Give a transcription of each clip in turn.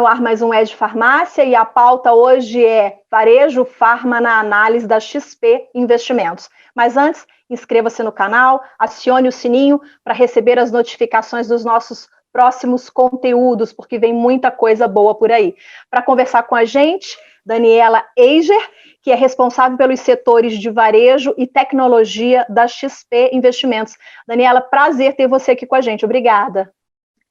no ar mais um Ed Farmácia e a pauta hoje é Varejo Farma na análise da XP Investimentos. Mas antes, inscreva-se no canal, acione o sininho para receber as notificações dos nossos próximos conteúdos, porque vem muita coisa boa por aí. Para conversar com a gente, Daniela Eiger, que é responsável pelos setores de varejo e tecnologia da XP Investimentos. Daniela, prazer ter você aqui com a gente. Obrigada.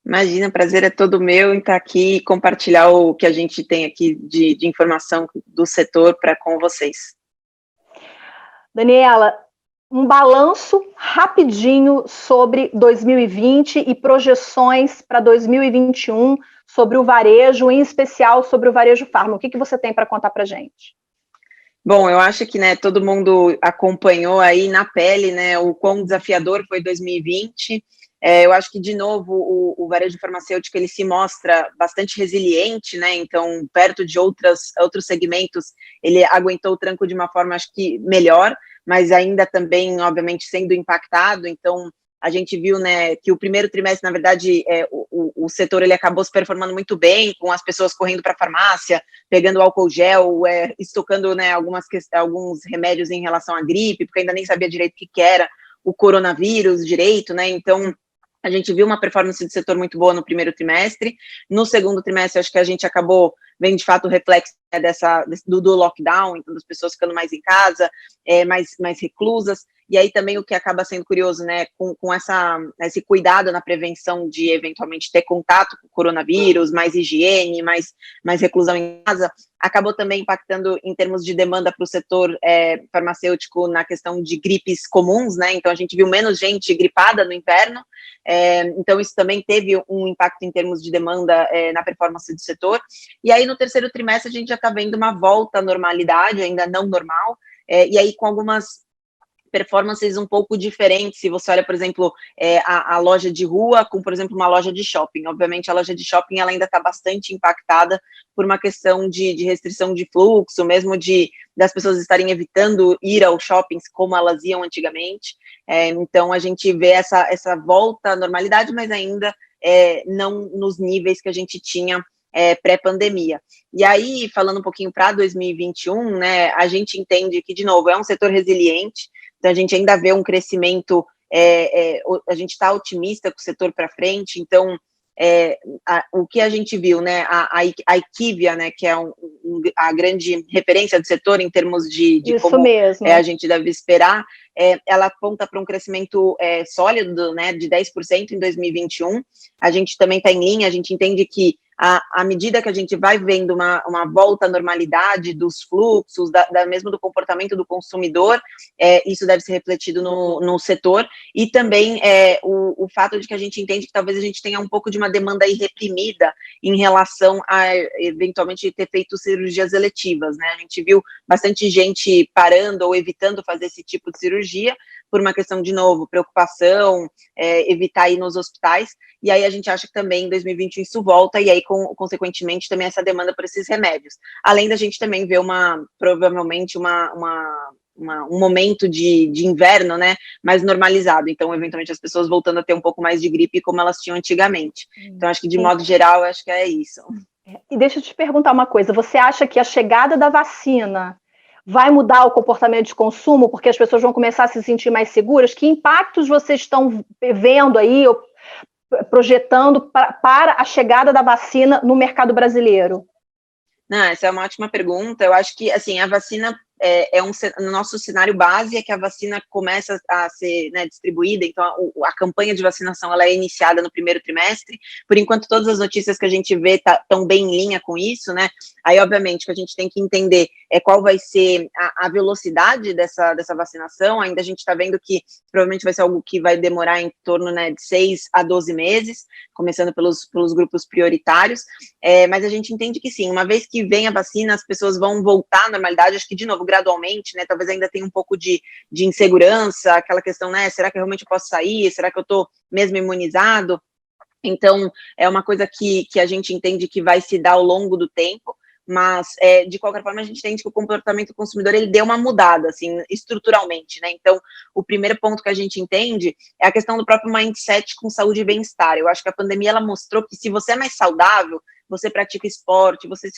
Imagina, o prazer é todo meu em estar aqui e compartilhar o que a gente tem aqui de informação do setor com vocês. Daniela, um balanço rapidinho sobre 2020 e projeções para 2021 sobre o varejo, em especial sobre o varejo farma. O que você tem para contar para a gente? Bom, eu acho que todo mundo acompanhou aí na pele o quão desafiador foi 2020. Eu acho que, de novo, o varejo farmacêutico ele se mostra bastante resiliente, então, perto de outros segmentos, ele aguentou o tranco de uma forma, acho que, melhor, mas ainda também, obviamente, sendo impactado. Então, a gente viu que o primeiro trimestre, na verdade, o setor ele acabou se performando muito bem, com as pessoas correndo para a farmácia, pegando álcool gel, estocando alguns remédios em relação à gripe, porque ainda nem sabia direito o que era o coronavírus direito, então a gente viu uma performance do setor muito boa no primeiro trimestre. No segundo trimestre, acho que a gente acabou vendo, de fato, o reflexo do lockdown, então das pessoas ficando mais em casa, mais reclusas. E aí também o que acaba sendo curioso, com esse cuidado na prevenção de, eventualmente, ter contato com o coronavírus, mais higiene, mais reclusão em casa, acabou também impactando em termos de demanda para o setor farmacêutico na questão de gripes comuns, então a gente viu menos gente gripada no inverno, então isso também teve um impacto em termos de demanda na performance do setor. E aí no terceiro trimestre a gente já está vendo uma volta à normalidade, ainda não normal, e aí com algumas performances um pouco diferentes, se você olha, por exemplo, a loja de rua com, por exemplo, uma loja de shopping. Obviamente, a loja de shopping ela ainda está bastante impactada por uma questão de restrição de fluxo, mesmo das pessoas estarem evitando ir aos shoppings como elas iam antigamente. Então, a gente vê essa volta à normalidade, mas ainda não nos níveis que a gente tinha pré-pandemia. E aí, falando um pouquinho para 2021, a gente entende que, de novo, é um setor resiliente. Então, a gente ainda vê um crescimento, a gente está otimista com o setor para frente. Então, o que a gente viu, a IQVIA, que é a grande referência do setor em termos de como a gente deve esperar, ela aponta para um crescimento sólido, de 10% em 2021. A gente também está em linha, a gente entende que à medida que a gente vai vendo uma volta à normalidade dos fluxos, mesmo do comportamento do consumidor, isso deve ser refletido no setor, e também o fato de que a gente entende que talvez a gente tenha um pouco de uma demanda aí reprimida em relação a, eventualmente, ter feito cirurgias eletivas, A gente viu bastante gente parando ou evitando fazer esse tipo de cirurgia, por uma questão, de novo, preocupação, evitar ir nos hospitais, e aí a gente acha que também em 2021 isso volta, e aí, consequentemente, também essa demanda por esses remédios. Além da gente também ver provavelmente, um momento de inverno, mais normalizado, então, eventualmente, as pessoas voltando a ter um pouco mais de gripe como elas tinham antigamente. Então, acho que, de modo geral, acho que é isso. E deixa eu te perguntar uma coisa, você acha que a chegada da vacina vai mudar o comportamento de consumo, porque as pessoas vão começar a se sentir mais seguras? Que impactos vocês estão vendo aí, projetando para a chegada da vacina no mercado brasileiro? Não, essa é uma ótima pergunta. Eu acho que, assim, a vacina no nosso cenário base é que a vacina começa a ser distribuída, então a campanha de vacinação ela é iniciada no primeiro trimestre. Por enquanto, todas as notícias que a gente vê estão bem em linha com isso, Aí, obviamente, que a gente tem que entender qual vai ser a velocidade dessa vacinação. Ainda a gente está vendo que provavelmente vai ser algo que vai demorar em torno de 6 a 12 meses, começando pelos grupos prioritários, mas a gente entende que sim, uma vez que vem a vacina, as pessoas vão voltar à normalidade, acho que, de novo, gradualmente, talvez ainda tenha um pouco de insegurança, aquela questão, será que realmente eu posso sair? Será que eu estou mesmo imunizado? Então, é uma coisa que a gente entende que vai se dar ao longo do tempo, mas, de qualquer forma, a gente entende que o comportamento do consumidor, ele deu uma mudada, assim, estruturalmente, Então, o primeiro ponto que a gente entende é a questão do próprio mindset com saúde e bem-estar. Eu acho que a pandemia, ela mostrou que se você é mais saudável, você pratica esporte, você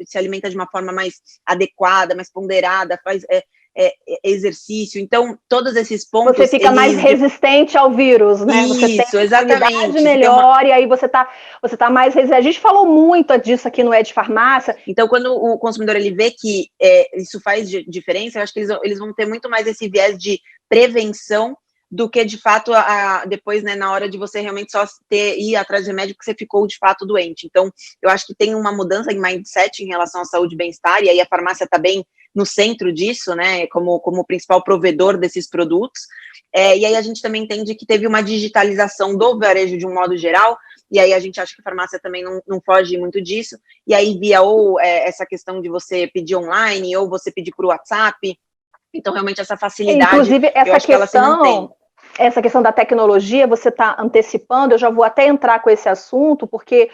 se alimenta de uma forma mais adequada, mais ponderada, faz exercício. Então, todos esses pontos... Você fica mais resistente ao vírus, né? Você tem Isso, uma imunidade exatamente. melhor e aí você tá mais resistente. A gente falou muito disso aqui no Ed Farmácia. Então, quando o consumidor ele vê que isso faz diferença, eu acho que eles vão ter muito mais esse viés de prevenção do que, de fato, depois, né, na hora de você realmente só ir atrás de remédio porque você ficou, de fato, doente. Então, eu acho que tem uma mudança em mindset em relação à saúde e bem-estar, e aí a farmácia está bem no centro disso, né, como principal provedor desses produtos. E aí a gente também entende que teve uma digitalização do varejo de um modo geral, e aí a gente acha que a farmácia também não foge muito disso, e aí via essa questão de você pedir online, ou você pedir por WhatsApp. Então, realmente, essa facilidade, inclusive, eu acho que ela se mantém. Essa questão da tecnologia, você está antecipando, eu já vou até entrar com esse assunto, porque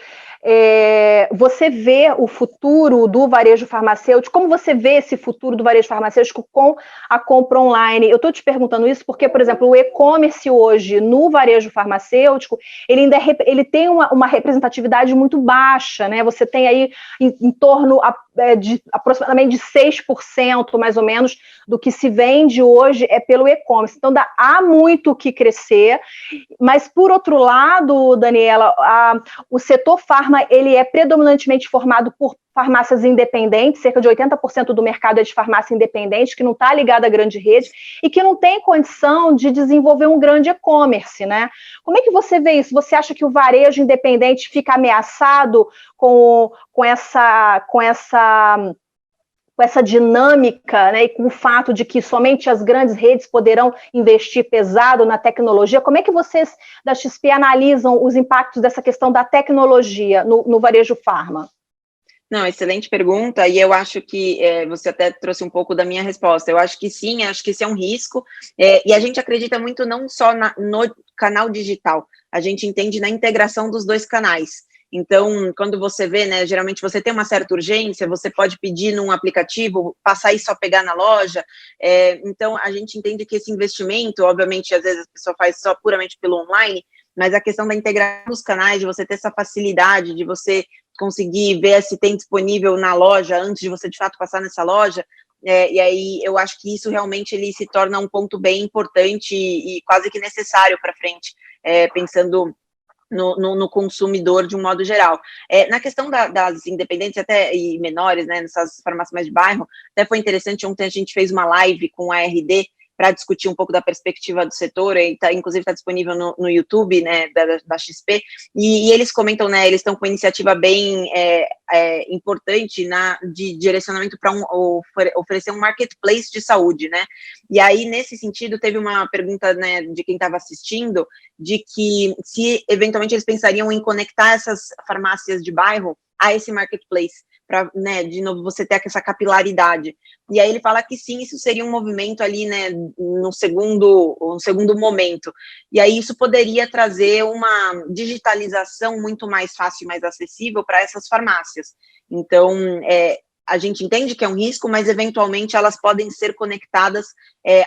você vê o futuro do varejo farmacêutico, como você vê esse futuro do varejo farmacêutico com a compra online? Eu estou te perguntando isso porque, por exemplo, o e-commerce hoje no varejo farmacêutico, ele tem uma representatividade muito baixa, né? Você tem aí em torno de aproximadamente de 6%, mais ou menos, do que se vende hoje pelo e-commerce. Então, há muito o que crescer, mas, por outro lado, Daniela, o setor farma, ele é predominantemente formado por farmácias independentes, cerca de 80% do mercado é de farmácia independente, que não está ligada à grande rede e que não tem condição de desenvolver um grande e-commerce, né? Como é que você vê isso? Você acha que o varejo independente fica ameaçado com essa dinâmica, né, e com o fato de que somente as grandes redes poderão investir pesado na tecnologia? Como é que vocês da XP analisam os impactos dessa questão da tecnologia no varejo farma? Não, excelente pergunta, e eu acho que você até trouxe um pouco da minha resposta. Eu acho que sim, acho que isso é um risco, e a gente acredita muito não só no canal digital, a gente entende na integração dos dois canais. Então, quando você vê, né, geralmente você tem uma certa urgência, você pode pedir num aplicativo, passar e só pegar na loja. Então, a gente entende que esse investimento, obviamente, às vezes a pessoa faz só puramente pelo online, mas a questão da integração dos canais, de você ter essa facilidade, de você conseguir ver se tem disponível na loja antes de você, de fato, passar nessa loja, e aí eu acho que isso realmente ele se torna um ponto bem importante e quase que necessário para frente, pensando no consumidor de um modo geral. Na questão das independentes até e menores, né, nessas farmácias mais de bairro, até foi interessante, ontem a gente fez uma live com a RD para discutir um pouco da perspectiva do setor, e inclusive está disponível no YouTube, né, da XP, e eles comentam, né, eles estão com uma iniciativa bem importante de direcionamento para oferecer um marketplace de saúde, né, e aí, nesse sentido, teve uma pergunta, né, de quem estava assistindo, de que se, eventualmente, eles pensariam em conectar essas farmácias de bairro a esse marketplace, para, né, de novo, você ter essa capilaridade. E aí ele fala que sim, isso seria um movimento ali, né, no segundo momento. E aí isso poderia trazer uma digitalização muito mais fácil e mais acessível para essas farmácias. Então, a gente entende que é um risco, mas eventualmente elas podem ser conectadas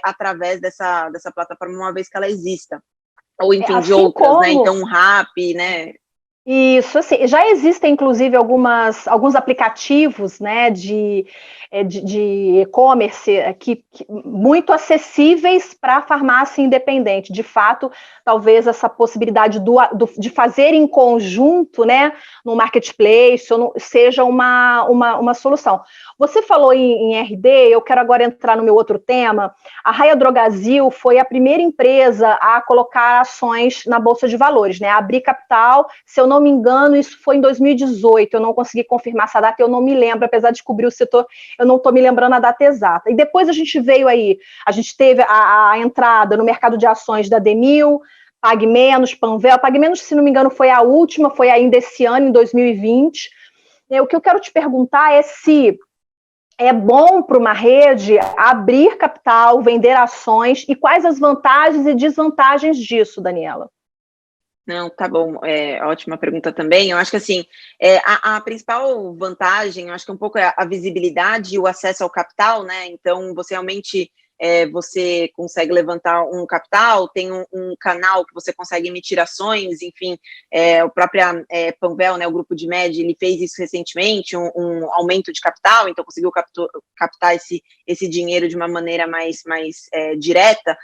através dessa plataforma, uma vez que ela exista. Ou, enfim, de outras, né, então um Rappi, né. Isso, assim, já existem, inclusive, alguns aplicativos, né, de e-commerce muito acessíveis para a farmácia independente. De fato, talvez essa possibilidade de fazer em conjunto, né, no marketplace, seja uma solução. Você falou em RD, eu quero agora entrar no meu outro tema. A Raia Drogasil foi a primeira empresa a colocar ações na Bolsa de Valores, né, a abrir capital. Se eu não me engano, isso foi em 2018, eu não consegui confirmar essa data, eu não me lembro, apesar de cobrir o setor, eu não estou me lembrando a data exata. E depois a gente teve a entrada no mercado de ações da Demil, Pague Menos, Panvel. Pague Menos, se não me engano, foi a última, foi ainda esse ano, em 2020. O que eu quero te perguntar é se é bom para uma rede abrir capital, vender ações, e quais as vantagens e desvantagens disso, Daniela? Não, tá bom, ótima pergunta também. Eu acho que, assim, a principal vantagem, eu acho que um pouco é a visibilidade e o acesso ao capital, né? Então, você realmente você consegue levantar um capital, tem um canal que você consegue emitir ações, enfim, o próprio Panvel, né, o grupo de MED, ele fez isso recentemente, um aumento de capital, então conseguiu captar esse dinheiro de uma maneira mais direta,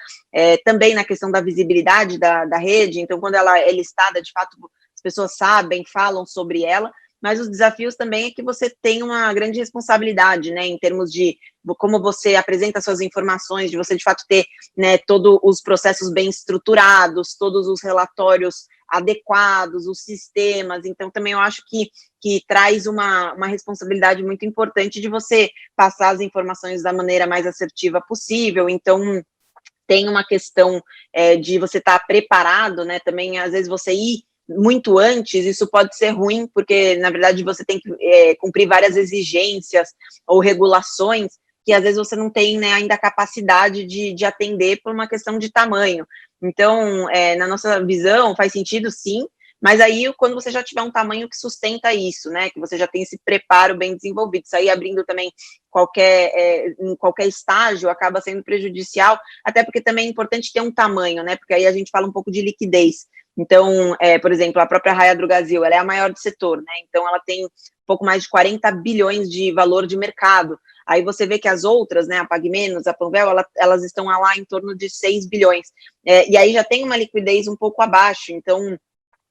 também na questão da visibilidade da rede, então quando ela é listada, de fato, as pessoas sabem, falam sobre ela, mas os desafios também é que você tem uma grande responsabilidade, né, em termos de como você apresenta suas informações, de você, de fato, ter, né, todos os processos bem estruturados, todos os relatórios adequados, os sistemas, então também eu acho que traz uma responsabilidade muito importante de você passar as informações da maneira mais assertiva possível, então tem uma questão de você estar preparado, né, também às vezes você ir muito antes, isso pode ser ruim, porque, na verdade, você tem que cumprir várias exigências ou regulações que, às vezes, você não tem, né, ainda a capacidade de atender por uma questão de tamanho. Então, na nossa visão, faz sentido, sim, mas aí, quando você já tiver um tamanho que sustenta isso, né, que você já tem esse preparo bem desenvolvido, isso aí abrindo também em qualquer estágio, acaba sendo prejudicial, até porque também é importante ter um tamanho, né, porque aí a gente fala um pouco de liquidez. Então, por exemplo, a própria Raia Drogasil, ela é a maior do setor, né? Então, ela tem um pouco mais de 40 bilhões de valor de mercado. Aí você vê que as outras, né, a PagMenos, a Panvel, elas estão lá em torno de 6 bilhões. E aí já tem uma liquidez um pouco abaixo. Então,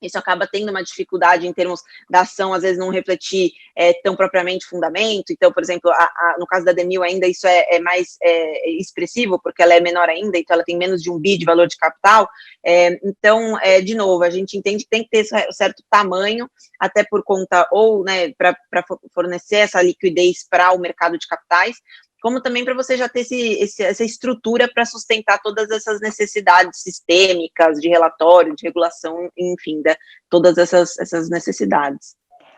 isso acaba tendo uma dificuldade em termos da ação, às vezes não refletir tão propriamente fundamento. Então, por exemplo, no caso da Demil ainda isso é mais expressivo, porque ela é menor ainda, então ela tem menos de 1 bi de valor de capital. Então, de novo, a gente entende que tem que ter certo tamanho, até por conta, ou, né, para fornecer essa liquidez para o mercado de capitais, como também para você já ter essa estrutura para sustentar todas essas necessidades sistêmicas, de relatório, de regulação, enfim, todas essas necessidades.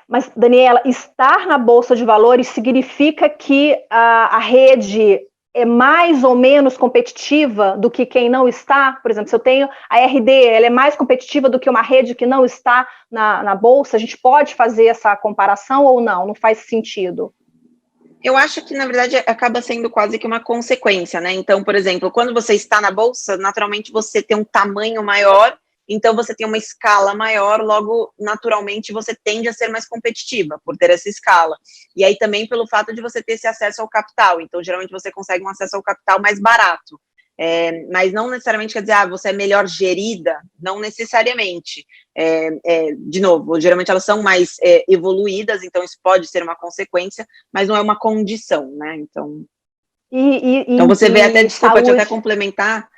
Mas, Daniela, estar na Bolsa de Valores significa que a rede é mais ou menos competitiva do que quem não está? Por exemplo, se eu tenho a RD, ela é mais competitiva do que uma rede que não está na Bolsa? A gente pode fazer essa comparação ou não? Não faz sentido? Eu acho que, na verdade, acaba sendo quase que uma consequência, né? Então, por exemplo, quando você está na Bolsa, naturalmente você tem um tamanho maior, então você tem uma escala maior, logo, naturalmente, você tende a ser mais competitiva por ter essa escala. E aí também pelo fato de você ter esse acesso ao capital. Então, geralmente, você consegue um acesso ao capital mais barato. Mas não necessariamente quer dizer, você é melhor gerida, não necessariamente. De novo, geralmente elas são mais evoluídas, então isso pode ser uma consequência, mas não é uma condição, né? Então você vê até, desculpa, deixa eu até complementar,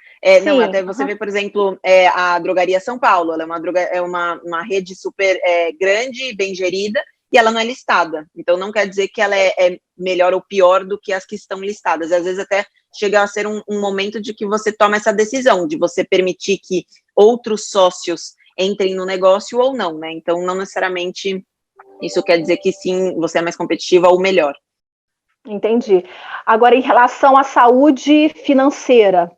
não, até você vê, por exemplo, a Drogaria São Paulo, ela é uma rede super grande, bem gerida, e ela não é listada, então não quer dizer que ela é melhor ou pior do que as que estão listadas, às vezes até chega a ser um momento de que você toma essa decisão, de você permitir que outros sócios entrem no negócio ou não, né, então não necessariamente isso quer dizer que sim, você é mais competitiva ou melhor. Entendi. Agora, em relação à saúde financeira,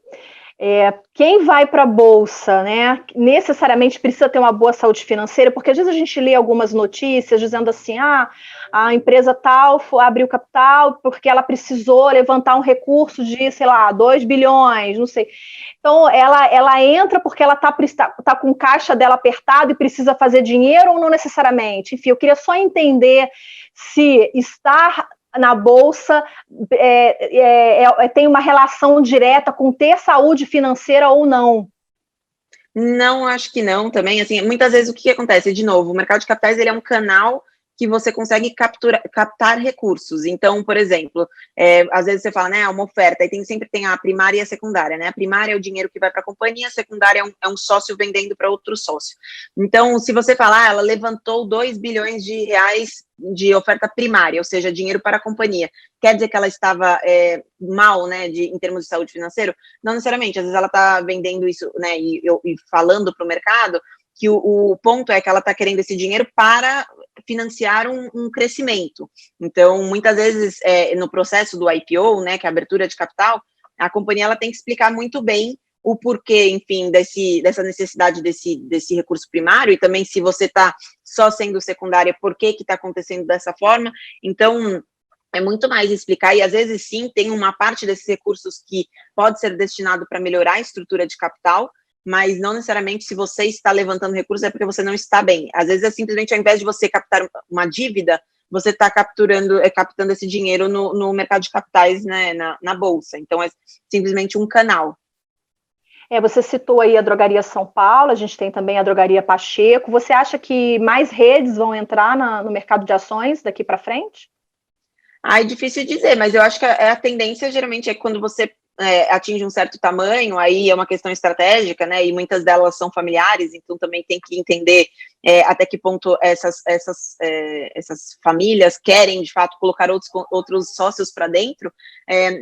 quem vai para a Bolsa, né, necessariamente precisa ter uma boa saúde financeira, porque às vezes a gente lê algumas notícias dizendo assim, a empresa tal abriu capital porque ela precisou levantar um recurso de, sei lá, 2 bilhões, não sei. Então, ela entra porque ela tá com o caixa dela apertado e precisa fazer dinheiro ou não necessariamente? Enfim, eu queria só entender se estar na Bolsa tem uma relação direta com ter saúde financeira ou não? Não, acho que não também, assim, muitas vezes o que acontece, de novo, o mercado de capitais, ele é um canal que você consegue captar recursos, então, por exemplo, às vezes você fala, né, uma oferta, e sempre tem a primária e a secundária, né, a primária é o dinheiro que vai para a companhia, a secundária é um sócio vendendo para outro sócio, então, se você falar, ela levantou 2 bilhões de reais de oferta primária, ou seja, dinheiro para a companhia, quer dizer que ela estava mal, né, em termos de saúde financeira? Não necessariamente, às vezes ela está vendendo isso, né, e falando para o mercado, que o ponto é que ela está querendo esse dinheiro para financiar um crescimento. Então, muitas vezes, no processo do IPO, né, que é a abertura de capital, a companhia ela tem que explicar muito bem o porquê, enfim, dessa necessidade desse recurso primário, e também se você está só sendo secundária, por que está acontecendo dessa forma. Então, é muito mais explicar, e às vezes sim, tem uma parte desses recursos que pode ser destinado para melhorar a estrutura de capital, mas não necessariamente se você está levantando recursos é porque você não está bem. Às vezes é simplesmente, ao invés de você captar uma dívida, você está captando esse dinheiro no mercado de capitais, né, na Bolsa. Então, é simplesmente um canal. Você citou aí a Drogaria São Paulo, a gente tem também a Drogaria Pacheco. Você acha que mais redes vão entrar no mercado de ações daqui para frente? É difícil dizer, mas eu acho que a tendência geralmente é que quando você atinge um certo tamanho, aí é uma questão estratégica, né, e muitas delas são familiares, então também tem que entender até que ponto essas famílias querem, de fato, colocar outros sócios para dentro,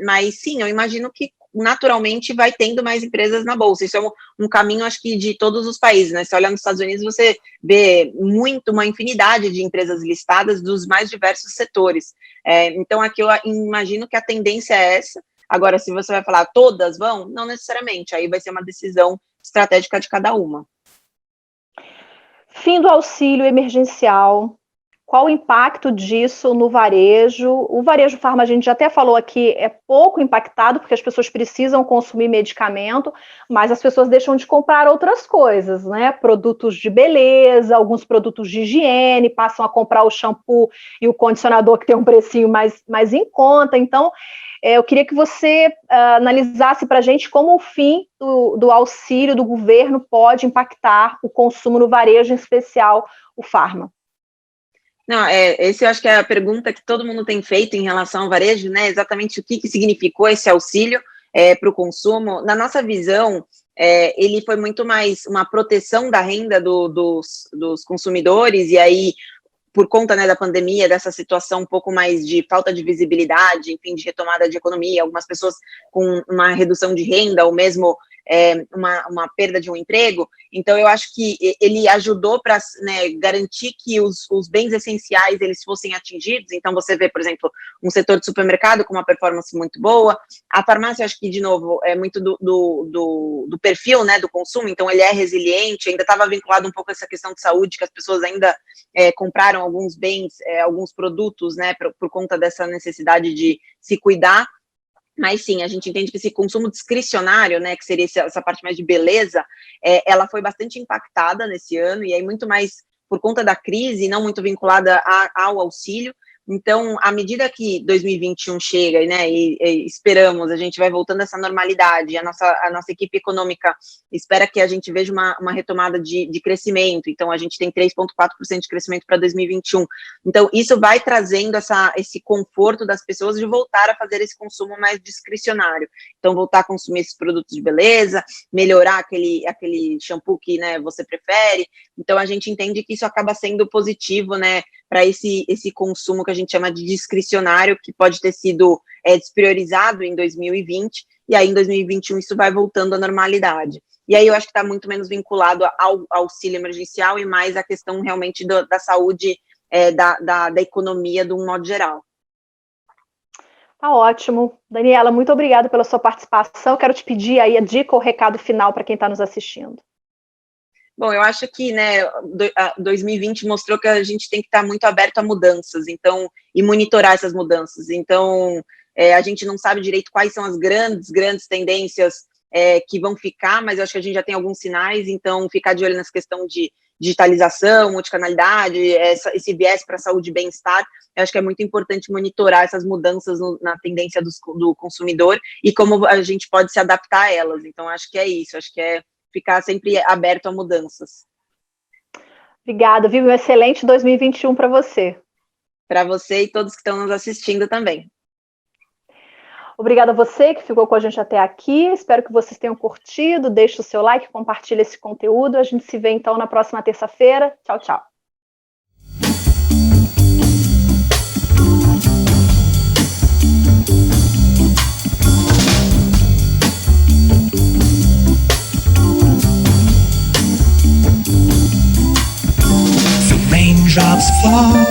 mas sim, eu imagino que naturalmente vai tendo mais empresas na Bolsa. Isso é um caminho, acho que, de todos os países, né? Você olha nos Estados Unidos, você vê uma infinidade de empresas listadas dos mais diversos setores. Então, aqui eu imagino que a tendência é essa. Agora, se você vai falar todas vão, não necessariamente. Aí vai ser uma decisão estratégica de cada uma. Fim do auxílio emergencial. Qual o impacto disso no varejo? O varejo farma, a gente já até falou aqui, é pouco impactado, porque as pessoas precisam consumir medicamento, mas as pessoas deixam de comprar outras coisas, né? Produtos de beleza, alguns produtos de higiene, passam a comprar o shampoo e o condicionador, que tem um precinho mais em conta. Então, eu queria que você analisasse para a gente como o fim do auxílio do governo pode impactar o consumo no varejo, em especial o farma. Não, esse eu acho que é a pergunta que todo mundo tem feito em relação ao varejo, né? Exatamente o que significou esse auxílio para o consumo. Na nossa visão, ele foi muito mais uma proteção da renda dos consumidores, e aí, por conta, né, da pandemia, dessa situação um pouco mais de falta de visibilidade, enfim, de retomada de economia, algumas pessoas com uma redução de renda, ou mesmo uma perda de um emprego. Então, eu acho que ele ajudou para, né, garantir que os bens essenciais eles fossem atingidos. Então, você vê, por exemplo, um setor de supermercado com uma performance muito boa. A farmácia, acho que, de novo, é muito do perfil, né, do consumo. Então, ele é resiliente. Ainda estava vinculado um pouco a essa questão de saúde, que as pessoas ainda compraram alguns bens, alguns produtos, né, por conta dessa necessidade de se cuidar. Mas sim, a gente entende que esse consumo discricionário, né, que seria essa parte mais de beleza, ela foi bastante impactada nesse ano, e aí muito mais por conta da crise, não muito vinculada ao auxílio. Então, à medida que 2021 chega, né, e esperamos, a gente vai voltando a essa normalidade, a nossa equipe econômica espera que a gente veja uma retomada de crescimento. Então, a gente tem 3,4% de crescimento para 2021. Então, isso vai trazendo esse conforto das pessoas de voltar a fazer esse consumo mais discricionário. Então, voltar a consumir esses produtos de beleza, melhorar aquele shampoo que, né, você prefere. Então, a gente entende que isso acaba sendo positivo, né, para esse consumo que a gente chama de discricionário, que pode ter sido despriorizado em 2020, e aí em 2021 isso vai voltando à normalidade. E aí eu acho que está muito menos vinculado ao auxílio emergencial e mais à questão realmente da saúde, da economia de um modo geral. Tá ótimo. Daniela, muito obrigada pela sua participação. Quero te pedir aí a dica ou recado final para quem está nos assistindo. Bom, eu acho que, né, 2020 mostrou que a gente tem que estar muito aberto a mudanças, então, e monitorar essas mudanças. Então, a gente não sabe direito quais são as grandes tendências que vão ficar, mas eu acho que a gente já tem alguns sinais, então, ficar de olho nessa questão de digitalização, multicanalidade, esse viés para saúde e bem-estar, eu acho que é muito importante monitorar essas mudanças na tendência do consumidor e como a gente pode se adaptar a elas. Então, acho que é isso, acho que é ficar sempre aberto a mudanças. Obrigada, viu? Um excelente 2021 para você. Para você e todos que estão nos assistindo também. Obrigada a você que ficou com a gente até aqui. Espero que vocês tenham curtido. Deixe o seu like, compartilhe esse conteúdo. A gente se vê então na próxima terça-feira. Tchau, tchau. Raindrops fall